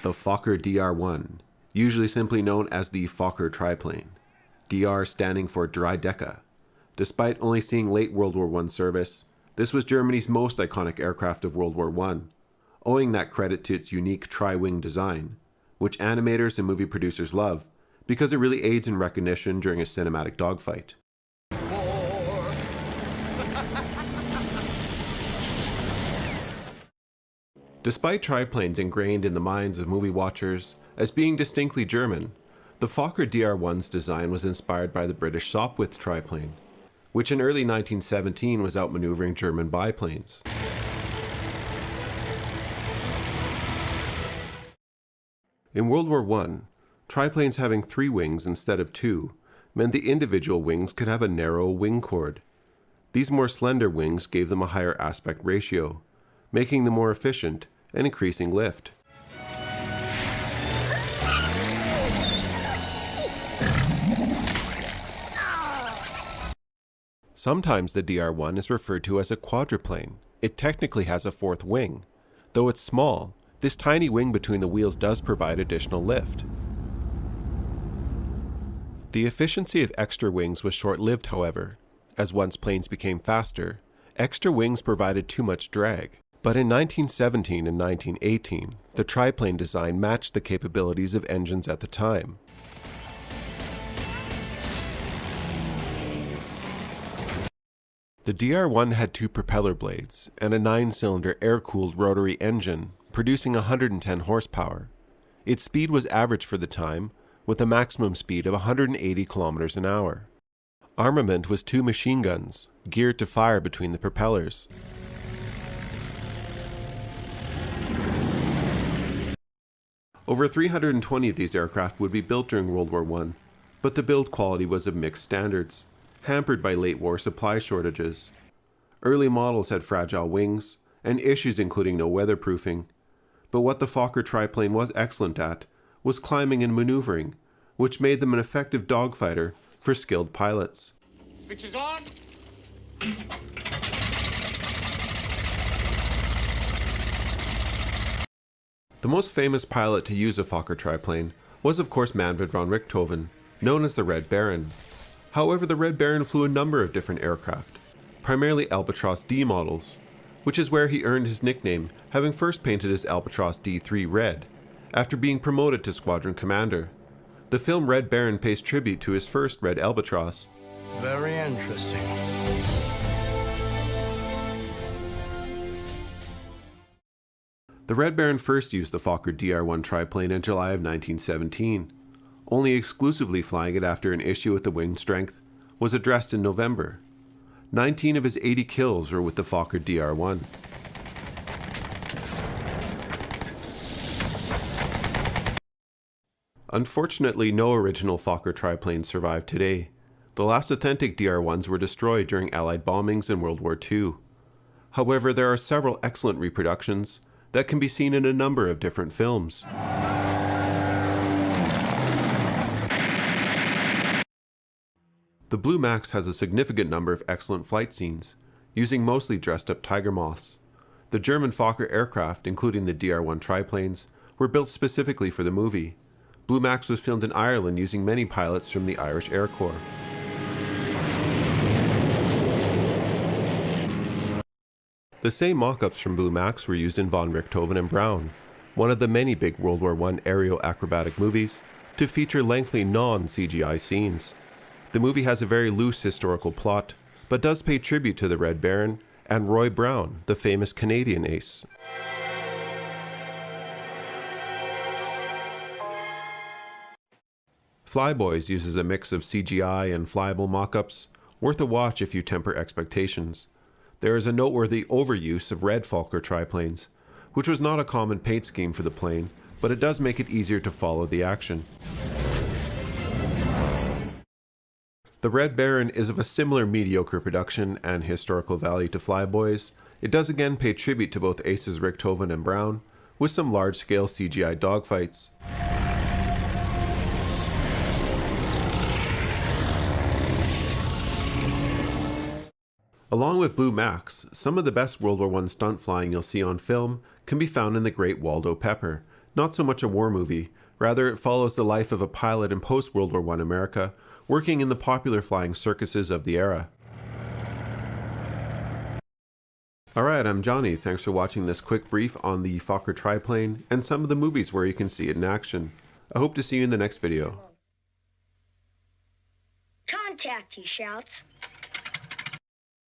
the Fokker Dr.1, usually simply known as the Fokker Triplane, Dr standing for Dreidecker. Despite only seeing late World War I service, this was Germany's most iconic aircraft of World War I, owing that credit to its unique tri-wing design, which animators and movie producers love because it really aids in recognition during a cinematic dogfight. Despite triplanes ingrained in the minds of movie watchers as being distinctly German, the Fokker Dr.1's design was inspired by the British Sopwith triplane, which in early 1917 was outmaneuvering German biplanes. In World War I, triplanes having 3 wings instead of 2 meant the individual wings could have a narrow wing chord. These more slender wings gave them a higher aspect ratio, making them more efficient and increasing lift. Sometimes the Dr.1 is referred to as a quadruplane. It technically has a 4th wing. Though it's small, this tiny wing between the wheels does provide additional lift. The efficiency of extra wings was short-lived, however, as once planes became faster, extra wings provided too much drag. But in 1917 and 1918, the triplane design matched the capabilities of engines at the time. The Dr.1 had 2 propeller blades and a 9-cylinder air-cooled rotary engine producing 110 horsepower. Its speed was average for the time, with a maximum speed of 180 kilometers an hour. Armament was 2 machine guns, geared to fire between the propellers. Over 320 of these aircraft would be built during World War I, but the build quality was of mixed standards, hampered by late war supply shortages. Early models had fragile wings, and issues including no weatherproofing, but what the Fokker triplane was excellent at was climbing and maneuvering, which made them an effective dogfighter for skilled pilots. Switches on! The most famous pilot to use a Fokker triplane was of course Manfred von Richthofen, known as the Red Baron. However, the Red Baron flew a number of different aircraft, primarily Albatros D models, which is where he earned his nickname, having first painted his Albatros D3 red, after being promoted to squadron commander. The film Red Baron pays tribute to his first red Albatros. Very interesting. The Red Baron first used the Fokker Dr.1 triplane in July of 1917. Only exclusively flying it after an issue with the wing strength was addressed in November. 19 of his 80 kills were with the Fokker Dr.1. Unfortunately, no original Fokker triplanes survive today. The last authentic Dr.1s were destroyed during Allied bombings in World War II. However, there are several excellent reproductions that can be seen in a number of different films. The Blue Max has a significant number of excellent flight scenes, using mostly dressed-up tiger moths. The German Fokker aircraft, including the Dr.1 triplanes, were built specifically for the movie. Blue Max was filmed in Ireland using many pilots from the Irish Air Corps. The same mock-ups from Blue Max were used in von Richthofen and Brown, one of the many big World War I aerial acrobatic movies, to feature lengthy non-CGI scenes. The movie has a very loose historical plot, but does pay tribute to the Red Baron and Roy Brown, the famous Canadian ace. Flyboys uses a mix of CGI and flyable mock-ups, worth a watch if you temper expectations. There is a noteworthy overuse of red Fokker triplanes, which was not a common paint scheme for the plane, but it does make it easier to follow the action. The Red Baron is of a similar mediocre production and historical value to Flyboys. It does again pay tribute to both aces Richthofen and Brown, with some large-scale CGI dogfights. Along with Blue Max, some of the best World War I stunt flying you'll see on film can be found in the great Waldo Pepper, not so much a war movie. Rather, it follows the life of a pilot in post-World War I America, working in the popular flying circuses of the era. Alright, I'm Johnny. Thanks for watching this quick brief on the Fokker Triplane and some of the movies where you can see it in action. I hope to see you in the next video. Contact, he shouts.